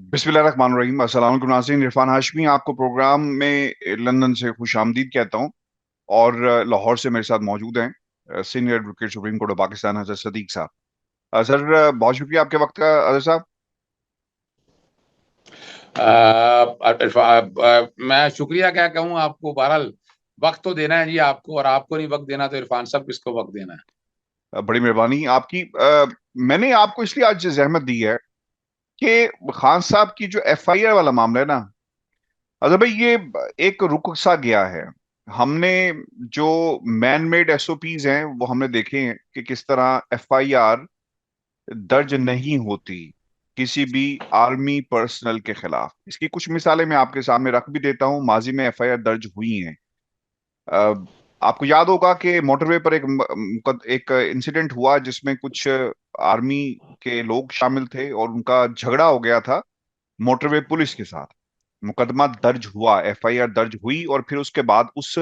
बिस्मिल्लाहिर्रहमानिर्रहीम। अस्सलाम वालेकुम नाज़रीन, इरफान हाशमी आपको प्रोग्राम में लंदन से खुशामदीद कहता हूँ। और लाहौर से मेरे साथ मौजूद हैं senior advocate supreme court of Pakistan हज़रत सदीक साहब। सर, बहुत शुक्रिया आपके वक्त का हज़रत साहब। मैं शुक्रिया क्या कहूँ आपको। बहरहाल वक्त तो देना है जी आपको, और आपको नहीं वक्त देना तो इरफान साहब किसको वक्त देना है। बड़ी मेहरबानी आपकी। मैंने आपको इसलिए आज जहमत दी है कि खान साहब की जो FIR वाला मामला है ना, अजहर भाई, ये एक रुक सा गया है। हमने जो मैन मेड SOPs हैं वो हमने देखे हैं कि किस तरह FIR दर्ज नहीं होती किसी भी आर्मी पर्सनल के खिलाफ। इसकी कुछ मिसालें मैं आपके सामने रख भी देता हूं। माजी में FIR दर्ज हुई हैं। अ, आपको याद होगा कि मोटरवे पर एक इंसिडेंट हुआ जिसमें कुछ आर्मी के लोग शामिल थे और उनका झगड़ा हो गया था मोटरवे पुलिस के साथ। मुकदमा दर्ज हुआ, FIR दर्ज हुई, और फिर उसके बाद उस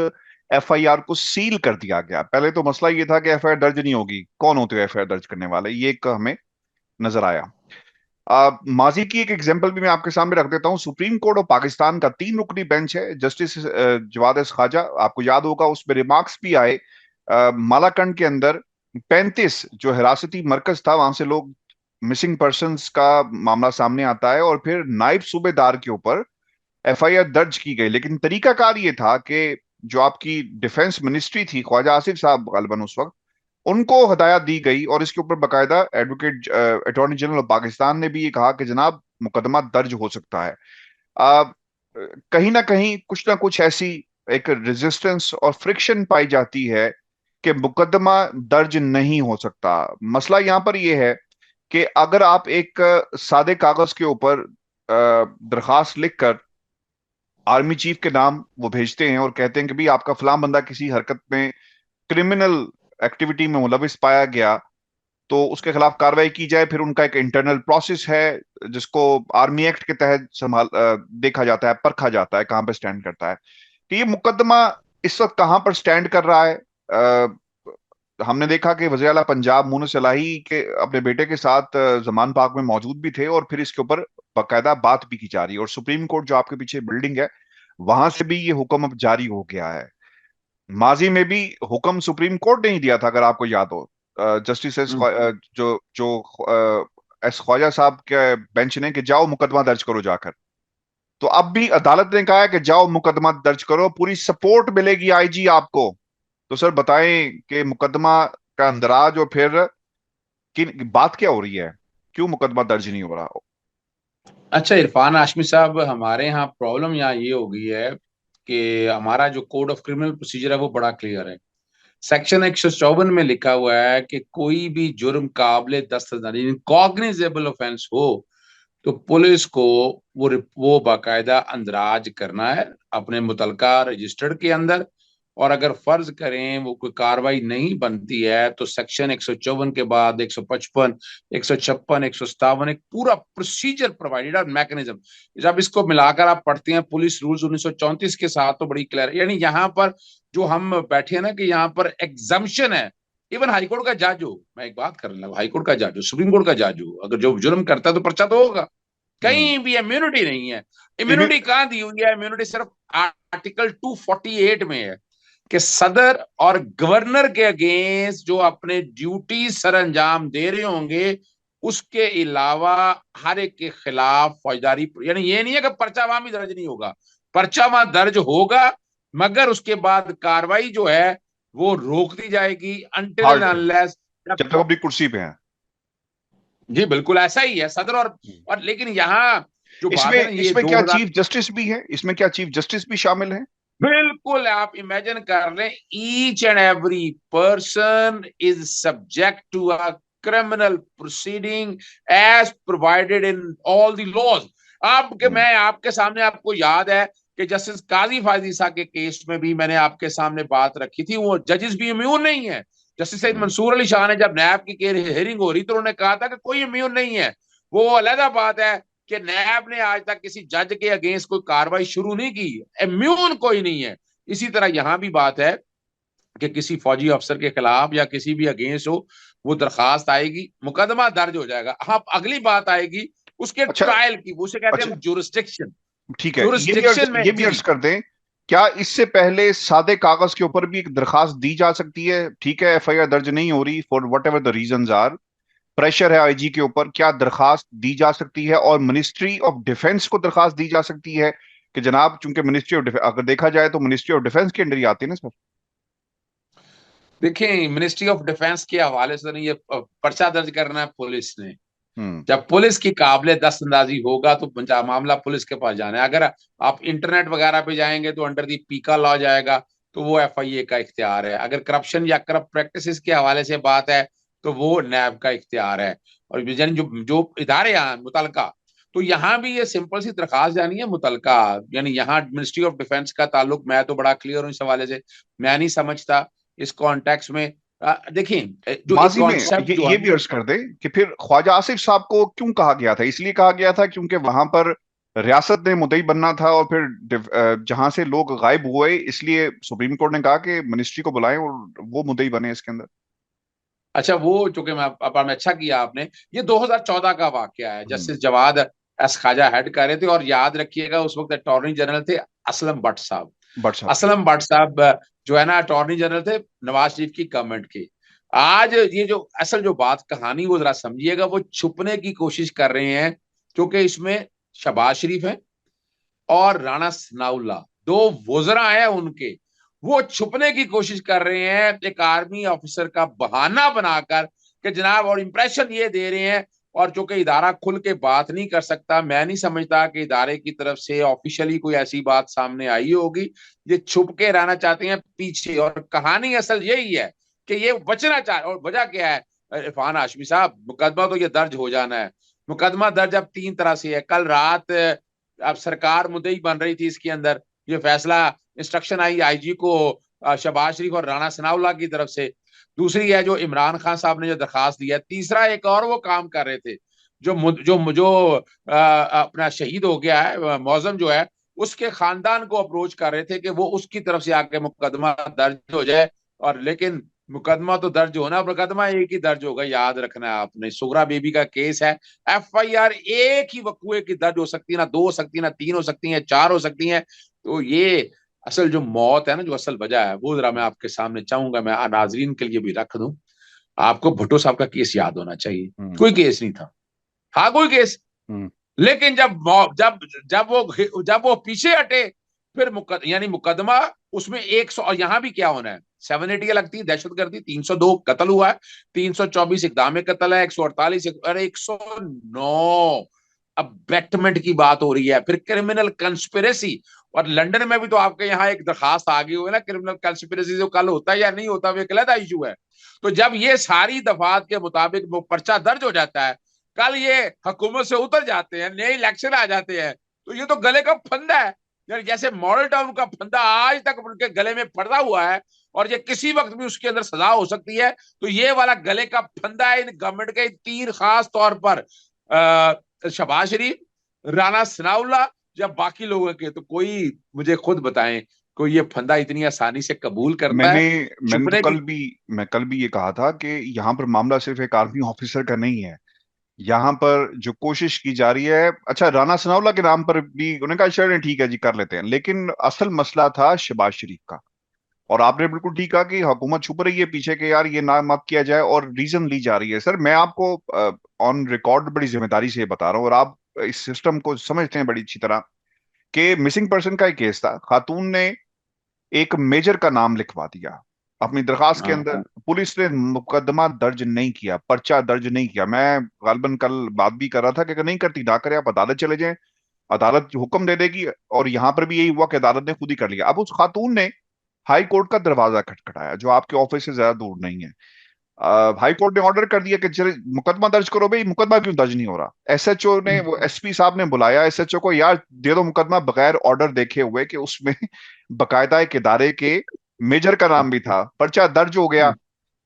FIR को सील कर दिया गया। पहले तो मसला ये था कि FIR दर्ज नहीं होगी, कौन होते हैं FIR दर्ज करने वाले, ये एक हमें नजर आया। माजी की एक एग्जांपल भी मैं आपके सामने रख देता हूं। सुप्रीम कोर्ट ऑफ पाकिस्तान का 3 रुकनी बेंच है। जस्टिस जवाद एस ख्वाजा, आपको याद होगा उसमें रिमार्क्स भी आए। मालाकंड के अंदर 35 जो हिरासती मरकज था, वहां से लोग मिसिंग पर्संस का मामला सामने आता है और फिर नायब सूबेदार के ऊपर FIR दर्ज की गई। लेकिन तरीकाकार ये था कि जो आपकी डिफेंस मिनिस्ट्री थी, ख्वाजा आसिफ साहब गालिबन उस वक्त, उनको हदायत दी गई और इसके ऊपर बाकायदा advocate attorney general of Pakistan ने भी ये कहा कि जनाब मुकदमा दर्ज हो सकता है। आ, कहीं ना कुछ ऐसी एक रेजिस्टेंस और फ्रिक्शन पाई जाती है कि मुकदमा दर्ज नहीं हो सकता। मसला यहां पर यह है कि अगर आप एक सादे कागज के ऊपर दरखास्त लिखकर आर्मी चीफ के नाम वो भेजते हैं और कहते हैं कि भाई आपका फलां बंदा किसी हरकत में, क्रिमिनल एक्टिविटी में मुलविस पाया गया, तो उसके खिलाफ कार्रवाई की जाए। फिर उनका एक इंटरनल प्रोसेस है जिसको आर्मी एक्ट के तहत देखा जाता है, परखा जाता है कहां पर स्टैंड करता है कि ये मुकदमा इस वक्त कहां पर स्टैंड कर रहा है। हमने देखा कि वज़ीर आला पंजाब मुनस इलाही के अपने बेटे के साथ जमान पार्क में मौजूद भी थे और फिर इसके ऊपर बाकायदा बात भी की जा रही है। और सुप्रीम कोर्ट जो आपके पीछे बिल्डिंग है, वहां से भी ये हुक्म अब जारी हो गया है। माजी में भी हुक्म सुप्रीम कोर्ट ने ही दिया था, अगर आपको याद हो। जस्टिस हम्म। जो जो एस ख्वाजा साहब के बेंच ने कि जाओ मुकदमा दर्ज करो जाकर। तो अब भी अदालत ने कहा है कि जाओ मुकदमा दर्ज करो, पूरी सपोर्ट मिलेगी IG आपको। तो सर बताएं कि मुकदमा का अंदराज और फिर किन बात क्या हो रही है, क्यों मुकदमा दर्ज नहीं हो रहा। अच्छा इरफान हाशमी साहब, हमारे यहाँ प्रॉब्लम यहाँ ये हो गई है कि हमारा जो कोड ऑफ क्रिमिनल प्रोसीजर है वो बड़ा क्लियर है। सेक्शन 154 में लिखा हुआ है कि कोई भी जुर्म काबिल दस्तरदारी कॉग्निजेबल ऑफेंस हो तो पुलिस को वो बाकायदा अंदराज करना है अपने मुतलका रजिस्टर्ड के अंदर। और अगर फर्ज करें वो कोई कार्रवाई नहीं बनती है तो सेक्शन 154 के बाद 155, 156, 157 एक पूरा प्रोसीजर प्रोवाइडेड और मैकेनिज्म। जब इसको मिलाकर आप पढ़ते हैं पुलिस रूल्स 1934 के साथ तो बड़ी क्लियर, यानी यहाँ पर जो हम बैठे हैं ना कि यहाँ पर एग्जम्पशन है। इवन हाईकोर्ट का जज हो, मैं एक बात कर रहा हूँ, हाईकोर्ट का जज हो, सुप्रीम कोर्ट का जज हो, अगर जो जुर्म करता है तो पर्चा तो होगा। हम्म। कहीं भी इम्यूनिटी नहीं है। इम्यू- इम्यूनिटी कहां दी हुई है? इम्यूनिटी सिर्फ आर्टिकल 248 में है कि सदर और गवर्नर के अगेंस्ट जो अपने ड्यूटी सर अंजाम दे रहे होंगे उसके अलावा हर एक के खिलाफ फौजदारी, यानी ये नहीं है कि पर्चा वहां भी दर्ज नहीं होगा, पर्चा वहां दर्ज होगा, मगर उसके बाद कार्रवाई जो है वो रोक दी जाएगी अनटिल एंड हार्ड है, अनलेस। जब तक अपनी कुर्सी पे है। जी बिल्कुल ऐसा ही है सदर और लेकिन यहाँ जो बात इसमें है ना ये इसमें क्या 2000, चीफ जस्टिस भी है, इसमें क्या चीफ जस्टिस भी शामिल है। बिल्कुल आप इमेजिन कर लें, each and every person is subject to a criminal proceeding as provided in all the laws. आपके हम्म। मैं आपके सामने, आपको याद है कि जस्टिस काजी फाजीसा के केस में भी मैंने आपके सामने बात रखी थी, वो जजेस भी इम्यून नहीं है। जस्टिस सईद हम्म। मंसूर अली शाह ने जब नैब की हेयरिंग हो रही तो उन्होंने कहा था कि कोई इम्यून नहीं है। वो अलग बात है कि नैब ने आज तक किसी जज के अगेंस्ट कोई कार्रवाई शुरू नहीं की, इम्यून कोई नहीं है। इसी तरह यहां भी बात है कि किसी फौजी अफसर के खिलाफ या किसी भी अगेंस्ट हो वो दरखास्त आएगी, मुकदमा दर्ज हो जाएगा। हाँ, अगली बात आएगी उसके अच्छा। ट्रायल की, उसे कहते हैं अच्छा, हम जुरिस्डिक्शन। ठीक है, जुरिस्डिक्शन में ये भी जी अर्ज जी। कर दें, क्या इससे पहले सादे कागज के ऊपर भी एक दरखास्त दी जा सकती है? ठीक है, एफआईआर दर्ज नहीं हो रही for whatever the reasons are, pressure है आईजी के ऊपर, क्या दरखास्त दी जा सकती है? और मिनिस्ट्री ऑफ डिफेंस को दरखास्त दी जा सकती है कि जनाब, चूंकि मिनिस्ट्री ऑफ डिफेंस अगर देखा जाए तो मिनिस्ट्री ऑफ डिफेंस के अंडर ही आती है ना सर? देखिए, मिनिस्ट्री ऑफ डिफेंस के हवाले से नहीं, ये पर्चा दर्ज करना है पुलिस ने। हम्म। जब पुलिस की काबिलियत दस्तंदाजी होगा तो मामला पुलिस के पास जाना है। अगर आप इंटरनेट वगैरह पे जाएंगे तो अंडर दी पीका लॉ जाएगा, तो वो एफआईए का इख्तियार है। अगर करप्शन या करप्ट प्रैक्टिसेस के हवाले से बात है तो वो नैब का इख्तियार है। और यानी जो जो इदारे हैं मुतलका, तो यहाँ भी ये सिंपल सी दरखास्त जानी है मुतलका, यानी यहाँ मिनिस्ट्री ऑफ डिफेंस का ताल्लुक, मैं तो बड़ा क्लियर हूँ इस हवाले से। मैं नहीं समझता इस कॉन्टेक्स्ट में, देखिए जो एक माजी में कॉन्सेप्ट जो ये है भी ना। अर्ज कर दे कि फिर ख्वाजा आसिफ साहब को क्यों कहा गया था? इसलिए कहा गया था क्योंकि वहां पर रियासत ने मुद्दई बनना था, और फिर जहां से लोग गायब हुए, इसलिए सुप्रीम कोर्ट ने कहा कि मिनिस्ट्री को बुलाएं और वो मुद्दई बने इसके अंदर। अच्छा, वो चूंकि मैं अब अच्छा किया आपने, ये 2014 का वाकया है। हम्म। जस्टिस जवाद एस खाजा हेड कर रहे थे, और याद रखिएगा उस वक्त अटॉर्नी जनरल थे असलम भट्ट साहब। बट साहब थे। असलम भट्ट साहब जो है ना अटॉर्नी जनरल थे नवाज शरीफ की गवर्नमेंट के। आज ये जो असल जो बात कहानी वो जरा समझिएगा, वो छुपने की कोशिश कर रहे हैं, क्योंकि इसमें शहबाज शरीफ है और राणा सनाउल्लाह, दो वुजरा हैं उनके। वो छुपने की कोशिश कर रहे हैं एक आर्मी ऑफिसर का बहाना बनाकर कि जनाब, और इंप्रेशन ये दे रहे हैं। और चूंकि इदारा खुल के बात नहीं कर सकता, मैं नहीं समझता कि इदारे की तरफ से ऑफिशियली कोई ऐसी बात सामने आई होगी। ये छुप के रहना चाहते हैं पीछे, और कहानी असल यही है कि ये बचना चाह, और वजह क्या है इरफान हाशमी साहब, मुकदमा तो ये दर्ज हो जाना है। मुकदमा दर्ज अब तीन तरह से है। कल रात अब सरकार मुद्दई बन रही थी इसके अंदर, ये फैसला इंस्ट्रक्शन आई आईजी को शहबाज शरीफ और राणा सनाउल्लाह की तरफ से। दूसरी है जो इमरान खान साहब ने जो दरखास्त दी है। तीसरा एक और वो काम कर रहे थे, जो अपना शहीद हो गया है मौजम जो है, उसके खानदान को अप्रोच कर रहे थे कि वो उसकी तरफ से आके मुकदमा दर्ज हो जाए। और लेकिन मुकदमा तो दर्ज होना, मुकदमा एक ही दर्ज होगा, याद रखना है आपने, सुगरा बेबी का केस है। एफआईआर एक ही वकूए की दर्ज हो सकती है, ना दो हो सकती है, ना तीन हो सकती है, चार हो सकती है। तो ये असल जो मौत है ना, जो असल वजह है, वो जरा मैं आपके सामने चाहूंगा, मैं नाजरीन के लिए भी रख दूं। आपको भुट्टो साहब का केस याद होना चाहिए। हम्म। कोई केस नहीं था, हाँ कोई केस, हम्म। लेकिन जब जब वो पीछे हटे, फिर यानी मुकदमा उसमें 100, और यहां भी क्या होना है, 780 लगती है दहशतगर्दी, 302 कत्ल हुआ है, 324 इकदाम कत्ल है, 148 और 109 अबेटमेंट की बात हो रही है, फिर क्रिमिनल कंस्पिरेसी। और लंदन में भी तो आपके यहाँ एक दरखास्त आ गई हुई है ना क्रिमिनल कंस्पिरेसी, जो कल होता है या नहीं होता वो एक अलग इशू है। तो जब ये सारी दफात के मुताबिक वो पर्चा दर्ज हो जाता है, कल ये हुकूमत से उतर जाते हैं, नए इलेक्शन आ जाते हैं, तो ये तो गले का फंदा है। यानी जैसे मॉडल टाउन का फंदा आज तक उनके गले में पड़ा हुआ है, और ये किसी वक्त भी उसके अंदर सजा हो सकती है, तो ये वाला गले का फंदा है इन गवर्नमेंट के तीन खास तौर पर शहबाज शरीफ, राणा सनाउल्लाह, या बाकी लोगों के। तो कोई मुझे खुद बताएं, कोई ये फंदा इतनी आसानी से कबूल करता मैंने है मैंने तो छुपने की? मैं कल भी ये कहा था कि यहाँ पर मामला सिर्फ एक आर्मी ऑफिसर का नहीं है। यहाँ पर जो कोशिश की जा रही है, अच्छा, राणा सनाउल्लाह के नाम पर भी उन्होंने कहा चलिए ठीक है जी कर लेते हैं, लेकिन असल मसला था शहबाज शरीफ का। और आपने बिल्कुल ठीक कहा कि हुकूमत छुप रही है पीछे के, यार ये ना मत किया जाए, और रीजन ली जा रही है। सर, मैं आपको ऑन रिकॉर्ड बड़ी जिम्मेदारी से बता रहा हूँ, और आप इस सिस्टम को समझते हैं बड़ी अच्छी तरह, कि मिसिंग पर्सन का एक केस था, खातून ने एक मेजर का नाम लिखवा दिया अपनी दरखास्त के हाँ अंदर। पुलिस ने मुकदमा दर्ज नहीं किया, पर्चा दर्ज नहीं किया। मैं गालबन कल बात भी कर रहा था कि अगर नहीं करती ना करे, आप अदालत चले जाएं, अदालत हुक्म दे देगी। और यहां पर भी यही हुआ कि अदालत ने खुद ही कर लिया। अब उस खातून ने हाई कोर्ट का दरवाजा खटखटाया, जो आपके ऑफिस से ज्यादा दूर नहीं है। हाई कोर्ट ने ऑर्डर कर दिया कि चले मुकदमा दर्ज करो। भाई, मुकदमा क्यों दर्ज नहीं हो रहा? एसएचओ ने, वो एसपी साहब ने बुलाया एसएचओ को, यार दे दो मुकदमा, बगैर ऑर्डर देखे हुए, कि उसमें बकायदा एक इदारे के मेजर का नाम भी था। पर्चा दर्ज हो गया।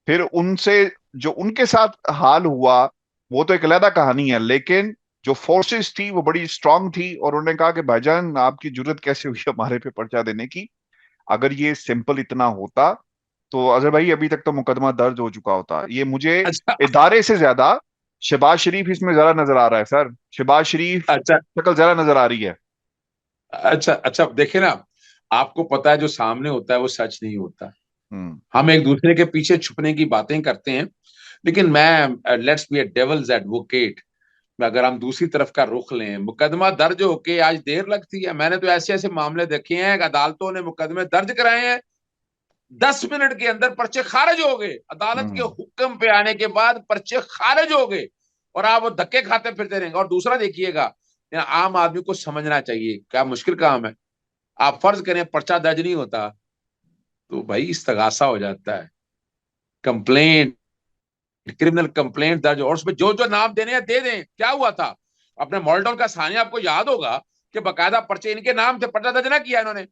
फिर उनसे जो उनके साथ हाल हुआ, वो तो एक अलग कहानी है, लेकिन जो फोर्सेस थी वो बड़ी स्ट्रांग थी, और उन्होंने कहा कि भाईजान आपकी जरूरत कैसे हुई हमारे पे पर्चा देने की? अगर ये सिंपल इतना होता तो अजहर भाई अभी तक तो मुकदमा दर्ज हो चुका होता। ये मुझे अच्छा, इदारे से ज्यादा शहबाज शरीफ इसमें ज्यादा नजर आ रहा है सर, शहबाज शरीफ अच्छा शक्ल ज्यादा नजर आ रही है। अच्छा अच्छा, देखे ना, आपको पता है जो सामने होता है वो सच नहीं होता। हम्म। हम एक दूसरे के पीछे छुपने की बातें करते हैं, लेकिन मैं, let's be A devil's advocate, अगर हम दूसरी तरफ का रुख लें, मुकदमा दर्ज होके आज देर लगती है। मैंने तो ऐसे ऐसे मामले देखे हैं कि अदालतों ने मुकदमे दर्ज कराए हैं, 10 मिनट के अंदर पर्चे खारिज हो गए, अदालत के हम्म। हुक्म पे आने के बाद पर्चे खारिज हो गए, और आप वो धक्के खाते फिरते रहेंगे। और दूसरा देखिएगा, आम आदमी को समझना चाहिए क्या मुश्किल काम है। आप फर्ज करें पर्चा दर्ज नहीं होता, तो भाई इस्तगासा हो जाता है, कंप्लेंट, क्रिमिनल कंप्लेंट दर्ज, और उसमें जो जो नाम देने हैं दे दें। क्या हुआ था अपने मॉल्टन का सानी, आपको याद होगा कि बकायदा पर्चे इनके नाम थे, पर्चा दर्ज ना किया इन्होंने,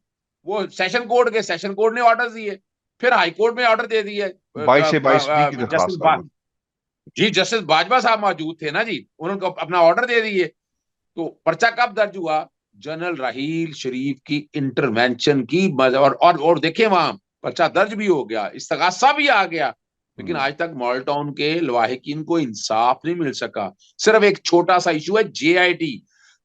वो सेशन कोर्ट के, सेशन कोर्ट ने ऑर्डर दिए, फिर हाई कोर्ट में ऑर्डर दे दिए। 22 से 22 बी की जस्टिस दरख्वास्त पर। जी जस्टिस बाजवा साहब मौजूद थे ना जी, उन्होंने अपना ऑर्डर दे दिए। तो पर्चा कब दर्ज हुआ? जनरल राहील शरीफ की इंटरवेंशन की और देखे वहां पर्चा दर्ज भी हो गया, इस्तगासा भी आ गया, लेकिन हम्म। आज तक मॉल टाउन के लवाहिकीन को इंसाफ नहीं मिल सका। सिर्फ एक छोटा सा इशू है, जेआईटी,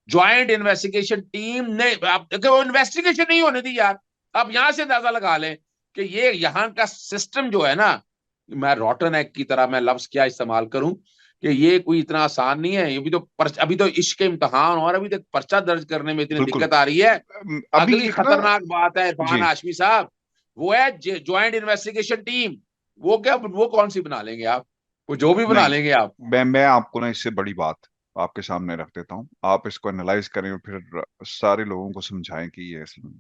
ज्वाइंट इन्वेस्टिगेशन टीम ने, आप देखो वो इन्वेस्टिगेशन नहीं होने दी यार। अब यहां से अंदाजा लगा लें कि ये यहाँ का सिस्टम जो है ना, मैं रॉटन एग की तरह, मैं लफ्ज क्या इस्तेमाल करूं, कि ये कोई इतना आसान नहीं है। ये भी तो अभी तो इश्क के इम्तिहान, और अभी तक पर्चा दर्ज करने में इतनी बिल्कुल। दिक्कत आ रही है। अभी अगली एक ना। खतरनाक बात है इरफान जी। हाशमी साहब, वो है ज्वाइंट इन्वेस्टिगेशन टीम। वो क्या, वो कौन सी बना लेंगे आप, वो जो भी बना नहीं, लेंगे आप। मैं आपको ना इससे बड़ी बात आपके सामने रख देता हूँ, आप इसको एनालाइज करें और फिर सारे लोगों को समझाएं कि ये असल में।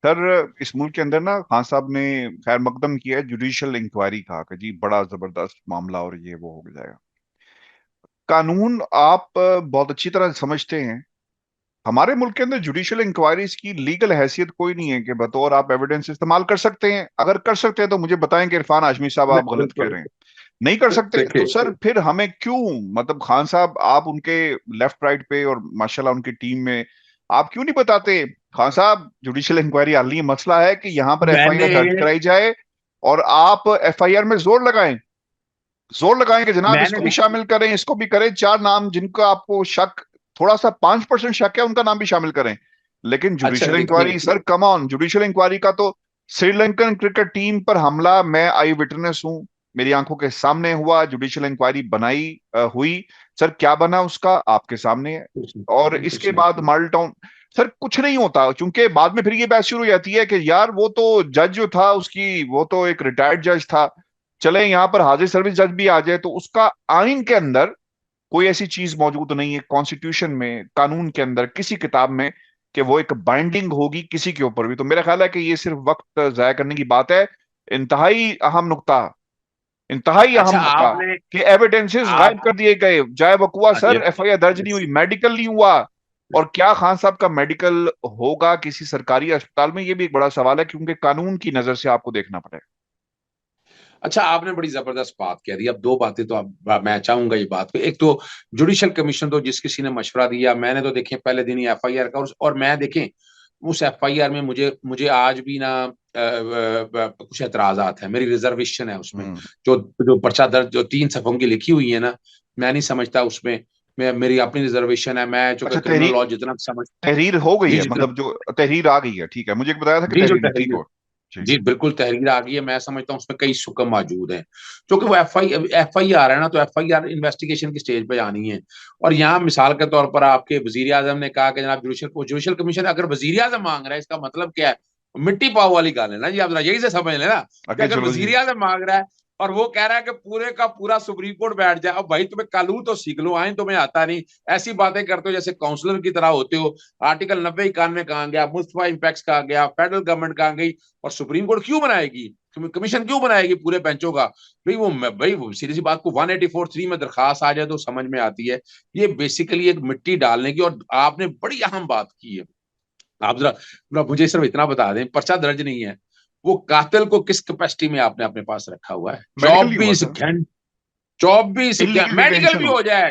सर, इस मुल्क के अंदर ना खान साहब ने खैर मकदम किया है जुडिशल इंक्वायरी का, कि जी बड़ा जबरदस्त मामला और ये वो हो जाएगा। कानून आप बहुत अच्छी तरह समझते हैं। हमारे मुल्क के अंदर जुडिशियल इंक्वायरीज की लीगल हैसियत कोई नहीं है कि बतौर आप एविडेंस इस्तेमाल कर सकते हैं। अगर कर सकते हैं तो मुझे बताएं कि इरफान हाशमी साहब आप नहीं, गलत कह बिल्कुल। रहे हैं। नहीं कर सकते तो देखिए, सर फिर हमें क्यों, मतलब खान साहब आप उनके लेफ्ट राइट पे और माशाल्लाह उनकी टीम में, आप क्यों नहीं बताते खान साहब जुडिशियल इंक्वायरी हल नहीं है, मसला है कि यहाँ पर मैंने एफआईआर दर्ज कराई जाए। और आप एफआईआर में जोर लगाएं, जोर लगाएं कि जनाब मैंने इसको भी शामिल करें, इसको भी करें, चार नाम जिनका आपको शक, थोड़ा सा 5% शक है उनका नाम भी शामिल करें। लेकिन अच्छा जुडिशियल देखिए, inquiry sir, come on, judicial inquiry का तो श्रीलंकन क्रिकेट टीम पर हमला, मैं आई विटनेस हूं, मेरी आंखों के सामने हुआ, जुडिशियल इंक्वायरी बनाई हुई। सर क्या बना उसका आपके सामने है। और कुछ इसके नहीं। बाद मॉडल टाउन, सर कुछ नहीं होता, क्योंकि बाद में फिर ये बहस शुरू हो जाती है कि यार वो तो जज जो था उसकी, वो तो एक रिटायर्ड जज था, चले यहाँ पर हाजिर सर्विस जज भी आ जाए तो उसका आइन के अंदर कोई ऐसी चीज मौजूद नहीं है, कॉन्स्टिट्यूशन में, कानून के अंदर, किसी किताब में, कि वो एक बाइंडिंग होगी किसी के ऊपर भी। तो मेरा ख्याल है कि ये सिर्फ वक्त जाया करने की बात है। इंतहाई अहम नुकता, इंतहाई अहम अच्छा नुकता, आपने, कि एविडेंसेस गायब आप कर दिए गए, जाए वकुआ ये, सर एफआईआर दर्ज नहीं हुई, मेडिकल नहीं हुआ। और क्या खान साहब का मेडिकल होगा किसी सरकारी अस्पताल में, ये भी एक बड़ा सवाल है, क्योंकि कानून की नजर से आपको देखना पड़ेगा। अच्छा आपने बड़ी जबरदस्त बात कह दी। अब दो बातें तो अब मैं चाहूंगा ये बात पे, एक तो जुडिशियल कमीशन, तो जिस किसी ने मशवरा दिया, मैंने तो देखे पहले दिन ही एफआईआर का, और मैं देखें उस एफआईआर में मुझे मुझे आज भी ना कुछ एतराजात है, मेरी रिजर्वेशन है उसमें। हम्म। जो जो पर्चा दर्ज जो 3 सफ़ों की लिखी हुई है ना, मैं नहीं समझता उसमें, मैं, मेरी अपनी रिजर्वेशन है, मैं चूंकि अच्छा, क्रिमिनल लॉ जितना समझ, तहरीर हो गई जी है, जितना, मतलब जो तहरीर आ गई है, ठीक है, मुझे एक बताया था कि जी जो तहरीर नहीं, ठीक तहरीर, हो। जी। जी बिल्कुल तहरीर आ गई है। मैं समझता हूँ उसमें कई सुकम मौजूद हैं, क्योंकि वो एफ आई आर है ना, तो एफ आई आर इन्वेस्टिगेशन की स्टेज पे जानी है। और यहाँ मिसाल के तौर पर आपके वजीर आजम ने कहा कि जनाब जुडिशियल कमीशन, अगर वजीर आजम मांग रहा है, इसका मतलब क्या है? मिट्टी पाव वाली गाल है ना जी, आप जरा यही से समझ लेना, कि ओके, अगर चलो जी। वजीर आजम मांग रहा है और वो कह रहा है कि पूरे का पूरा सुप्रीम कोर्ट बैठ जाए, अब भाई तुम्हें कानून तो सीख लो, आइन तुम्हें आता नहीं, ऐसी बातें करते हो जैसे काउंसलर की तरह होते हो। आर्टिकल 90 91 कहाँ गया, मुस्तफा इम्पैक्ट कहाँ गया, फेडरल गवर्नमेंट कहाँ गई, और सुप्रीम कोर्ट क्यों बनाएगी, कमीशन क्यों बनाएगी पूरे बेंचों का? भाई वो सीधी सी बात को 184(3) में दरखास्त आ जाए तो समझ में आती है। ये बेसिकली एक मिट्टी डालने की, और आपने बड़ी अहम बात की है। आप जरा जरा मुझे सिर्फ इतना बता दें, पर्चा दर्ज नहीं है, वो कातिल को किस कैपेसिटी में आपने अपने पास रखा हुआ है? मेडिकल नहीं हुआ चौबीस सर, घंटे 24 इलीगल मेडिकल डिटेंशन भी हो। हो जाए,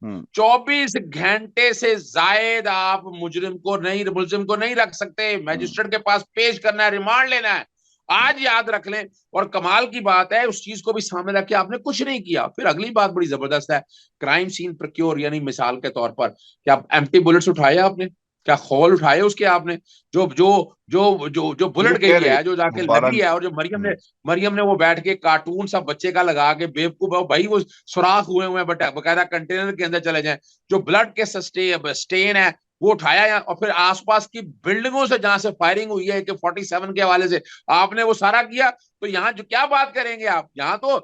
हम्म। 24 घंटे से जायद आप मुजरिम को नहीं, मुलजिम को नहीं रख सकते। हम्म। मजिस्ट्रेट के पास पेश करना है, रिमांड लेना है, आज याद रख लें। और कमाल की बात है, उस चीज को भी सामने रख के आपने कुछ नहीं किया। फिर अगली बात बड़ी जबरदस्त है, क्राइम सीन प्रोक्योर, यानी मिसाल के तौर पर क्या एम्प्टी बुलेट्स उठाए आपने? क्या खोल उठाए उसके आपने? जो जो जो वो बुलेट कह गई रहे है, जो जाके लगी 12। है, और जो मरियम ने वो बैठ के कार्टून सा बच्चे का लगा के बेवकूफ भाई, वो सुराख हुए हुए बकायदा कंटेनर के अंदर चले जाएं, जो ब्लड के स्टेन है वो उठाया या, और फिर आसपास की बिल्डिंगों से जहां से फायरिंग हुई है कि 47 के हवाले से आपने वो सारा किया। तो यहाँ जो क्या बात करेंगे आप, यहाँ तो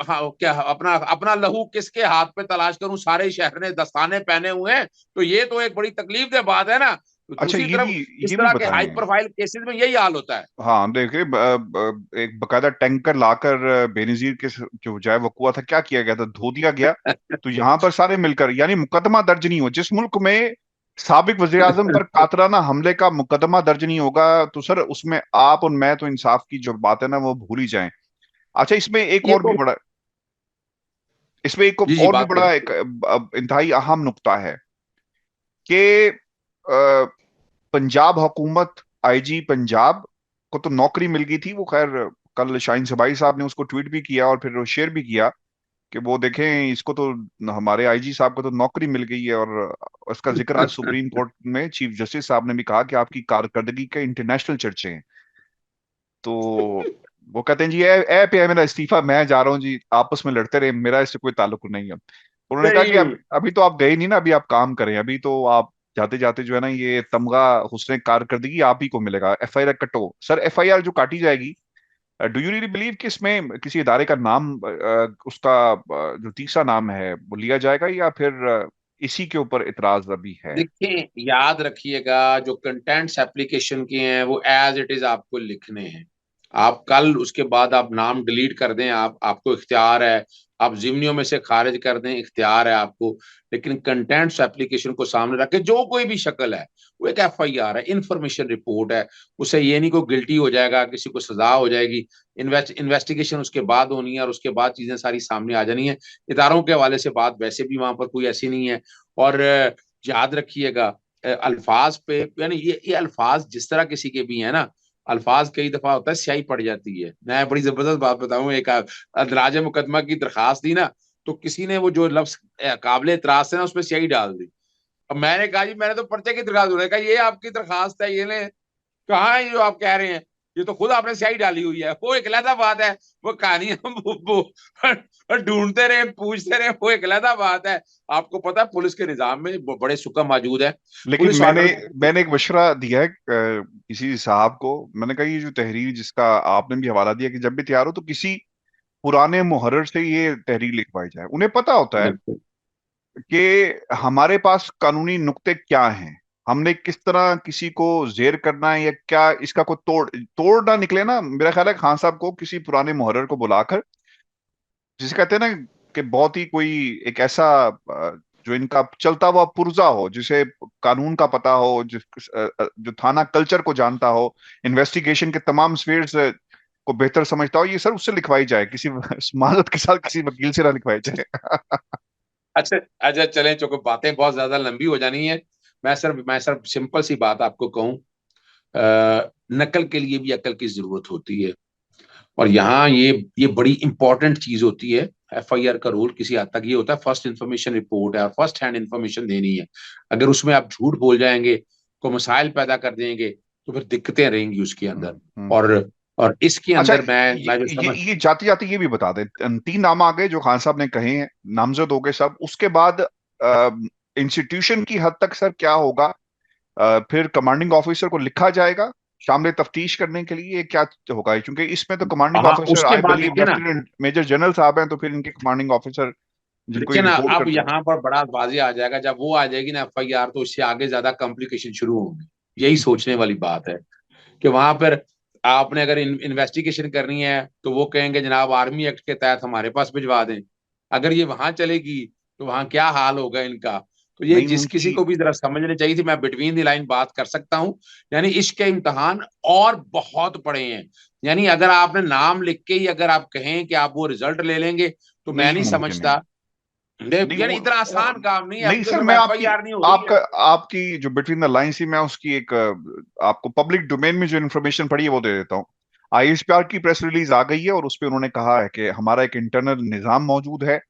हाँ, क्या अपना अपना लहू किसके हाथ पे तलाश करूं, सारे शहर ने दस्ताने पहने हुए हैं। तो ये तो एक बड़ी तकलीफ दे बात है ना। तो अच्छा, दूसरी तरफ इस ये भी तरह के हाई बताएं। प्रोफाइल केसेस में यही हाल होता है। हाँ देखिए, एक बकायदा टैंकर लाकर बेनजीर के जो जाए वकुआ था, क्या किया गया था, धो दिया गया। तो यहाँ पर सारे मिलकर, यानी मुकदमा दर्ज नहीं हो, जिस मुल्क में साबिक वजीर आजम पर कातराना हमले का मुकदमा दर्ज नहीं होगा, तो सर उसमें आप और मैं तो इंसाफ की जो बात है ना वो भूल ही जाएं। अच्छा, ये तो इसमें एक जी जी और भी बात बड़ा करें। एक इंतहाई अहम नुक्ता है कि पंजाब हुकूमत, आईजी पंजाब को तो नौकरी मिल गई थी। वो खैर कल शाहीन सबाई साहब ने उसको ट्वीट भी किया और फिर शेयर भी किया कि वो देखें, इसको तो, हमारे आईजी साहब को तो नौकरी मिल गई है। और उसका जिक्र आज सुप्रीम कोर्ट में चीफ जस्टिस साहब ने भी कहा कि आपकी कारकर्दगी के इंटरनेशनल चर्चे हैं। तो वो कहते हैं जी, ए पे है मेरा इस्तीफा, मैं जा रहा हूँ जी, आपस में लड़ते रहे, मेरा इससे कोई ताल्लुक नहीं है। उन्होंने कहा कि सही। अभी तो आप गए नहीं ना, अभी आप काम करें, अभी तो आप जाते जाते जो है ना, ये तमगा हुस्न कारकर्दगी आप ही को मिलेगा। एफआईआर कटो सर, एफआईआर जो काटी जाएगी, डू यू रियली बिलीव कि इसमें किसी इदारे का नाम, उसका जो तीसरा नाम है वो लिया जाएगा, या फिर इसी के ऊपर इतराज अभी है? देखिए, याद रखिएगा, जो कंटेंट्स एप्लीकेशन के हैं वो एज इट इज आपको लिखने हैं। आप कल उसके बाद आप नाम डिलीट कर दें, आपको इख्तियार है। आप जिम्नियों में से खारिज कर दें, इख्तियार है आपको। लेकिन कंटेंट्स एप्लीकेशन को सामने रख के जो कोई भी शक्ल है, वो एक एफआईआर है, इंफॉर्मेशन रिपोर्ट है। उससे ये नहीं कोई गिल्टी हो जाएगा, किसी को सजा हो जाएगी। इन्वेस्टिगेशन उसके बाद होनी है, और उसके बाद चीजें सारी सामने आ जानी है। इदारों के हवाले से बात वैसे भी वहां पर कोई ऐसी नहीं है। और याद रखिएगा, अल्फाज पे, यानी ये अल्फाज जिस तरह किसी के भी है ना, अल्फाज कई दफा होता है स्याही पड़ जाती है। मैं बड़ी जबरदस्त बात बताऊं, एक अंदराज मुकदमा की दरखास्त दी ना, तो किसी ने वो जो लफ्ज काबिल इतराज थे ना, उसमें स्याही डाल दी। अब मैंने कहा जी, मैंने तो पर्चे की दरखास्त, उन्होंने कहा ये आपकी दरखास्त है, ये ले। कहाँ है ये जो आप कह रहे हैं? ये तो खुद आपने स्याही डाली हुई है। वो एक अलग बात है, वो कहानी हम वो ढूंढते रहे, पूछते रहे, वो एक अलग बात है। आपको पता है पुलिस के निजाम में बड़े सुकम मौजूद है। लेकिन पुलिस मैंने ऑर्डर मैंने एक मशवरा दिया है किसी साहब को। मैंने कहा ये जो तहरीर जिसका आपने भी हवाला दिया, कि जब भी तैयार हो तो किसी पुराने मुहर्रिर से ये तहरीर लिखवाई जाए। उन्हें पता होता है बिल्कुल। कि हमारे पास कानूनी नुक्ते क्या हैं, हमने किस तरह किसी को जेर करना है, या क्या इसका कोई तोड़ तोड़ ना निकले ना। मेरा ख्याल है खान साहब को किसी पुराने मुहर्रिर को बुलाकर, जिसे कहते हैं ना कि बहुत ही कोई एक ऐसा जो इनका चलता हुआ पुर्जा हो, जिसे कानून का पता हो, जो थाना कल्चर को जानता हो, इन्वेस्टिगेशन के तमाम स्फीयर्स को बेहतर समझता हो, ये सर उससे लिखवाई जाए, किसी माजत के साथ किसी वकील से ना लिखवाई जाए। अच्छा अच्छा, चलें, चूंकि बातें बहुत ज्यादा लंबी हो जानी है, मैं सिर्फ सिंपल सी बात आपको कहूं। नकल के लिए भी अकल की जरूरत होती है। और यहाँ ये बड़ी इंपॉर्टेंट चीज होती है। एफआईआर का रोल किसी हद तक ये होता है, फर्स्ट इंफॉर्मेशन रिपोर्ट है और फर्स्ट हैंड इंफॉर्मेशन देनी है। अगर उसमें आप झूठ बोल जाएंगे, को मसाइल पैदा कर देंगे, तो फिर दिक्कतें रहेंगी उसके अंदर। हम्म, हम्म। और इसके अच्छा, अंदर मैं जो समझ। ये जाते जाते ये भी बता दें, तीन नाम आ गए जो खान साहब ने कहे हैं, नामजद हो गए सब। उसके बाद इंस्टीट्यूशन की हद तक सर क्या होगा? फिर कमांडिंग ऑफिसर को लिखा जाएगा शामिल तफ्तीश करने के लिए, क्या होगा? क्योंकि इसमें तो कमांडिंग हाँ, ऑफिसर उसके आई बाद बिलीव देखिए ना, लेफ्टिनेंट मेजर जनरल साहब हैं, तो फिर इनके कमांडिंग ऑफिसर जिनको ये देखिए ना, रिपोर्ट अब करते हैं। यहाँ पर बड़ा वाजे आ जाएगा, जब वो आ जाएगी ना एफआईआर, तो इससे आगे ज्यादा कॉम्प्लिकेशन शुरू होंगे। यही सोचने वाली बात है कि वहां पर आपने अगर इन्वेस्टिगेशन करनी है, तो वो कहेंगे जनाब आर्मी एक्ट के तहत हमारे पास भिजवा दें। अगर ये वहां चलेगी, तो वहां क्या हाल होगा इनका। तो ये नहीं जिस किसी उनकी, को भी जरा समझनी चाहिए थी, मैं बिटवीन द लाइन बात कर सकता हूं। यानी इसके इम्तहान और बहुत पड़े हैं। यानी अगर आपने नाम लिख के ही अगर आप कहें कि आप वो रिजल्ट ले लेंगे, तो मैं नहीं नहीं मुमकिन है। समझता। नहीं यानी इतना आसान काम नहीं है, नहीं अभी तो सर, सिर्फ मैं आपकी एफआईआर नहीं हो रही है। आपका आपकी जो बिटवीन द लाइन थी, मैं उसकी एक आपको पब्लिक डोमेन में जो इन्फॉर्मेशन पड़ी है वो दे देता हूँ। आईएसपीआर की प्रेस रिलीज आ गई है और उस पर उन्होंने कहा है कि हमारा एक इंटरनल निजाम मौजूद है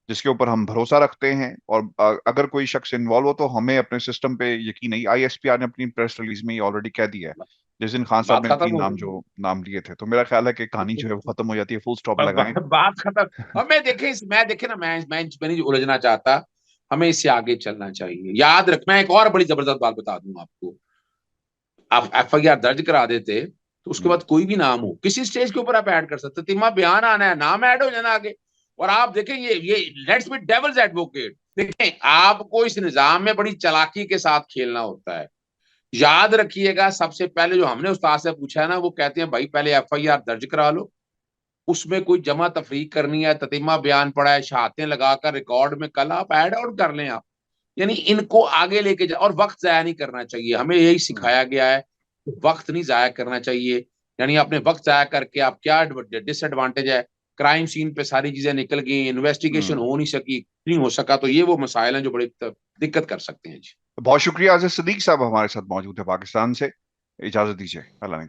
जिसके ऊपर हम भरोसा रखते हैं, और अगर कोई शख्स इन्वॉल्व हो तो हमें अपने सिस्टम पे यकीन नहीं। आईएसपीआर ने अपनी प्रेस रिलीज में ऑलरेडी कह दिया है जिस दिन खान साहब बात ने खत्म तीन हो नाम जो नाम लिए थे। तो मेरा ख्याल है कि कहानी जो है वो खत्म हो जाती है, फुल स्टॉप लगाएं। बात खत्म। और मैं देखे ना, मैं नहीं उलझना चाहता। हमें इससे आगे चलना चाहिए। याद रख, मैं एक और बड़ी जबरदस्त बात बता दूं आपको। आप एफआईआर दर्ज करा देते तो उसके हम्म। बाद कोई भी नाम हो किसी स्टेज के ऊपर आप ऐड कर सकते। तिम्मा बयान आना है, नाम ऐड हो जाना आगे। और आप देखें, ये लेट्स बी डेविल्स एडवोकेट। देखें, आपको इस निजाम में बड़ी चालाकी के साथ खेलना होता है। याद रखिएगा, सबसे पहले जो हमने उस्ताद से पूछा है ना, वो कहते हैं भाई पहले एफआईआर दर्ज करा लो। उसमें कोई जमा तफरीक करनी है, ततीमा बयान पड़ा है, शहादतें लगाकर रिकॉर्ड में कल आप ऐड आउट कर लें आप। यानी इनको आगे लेके जा, और वक्त जाया नहीं करना चाहिए। हमें यही हम्म। सिखाया गया है, वक्त नहीं जाया करना चाहिए। यानी अपने वक्त जाया करके आप क्या डिसएडवांटेज है। क्राइम सीन पे सारी चीजें निकल गई, इन्वेस्टिगेशन हम्म। हो नहीं सकी, नहीं हो सका, तो ये वो मसाइल हैं जो बड़ी दिक्कत कर सकते हैं जी। बहुत शुक्रिया। आज़िज़ सदीक साहब हमारे साथ मौजूद है पाकिस्तान से। इजाजत दीजिए, अल्लाह ने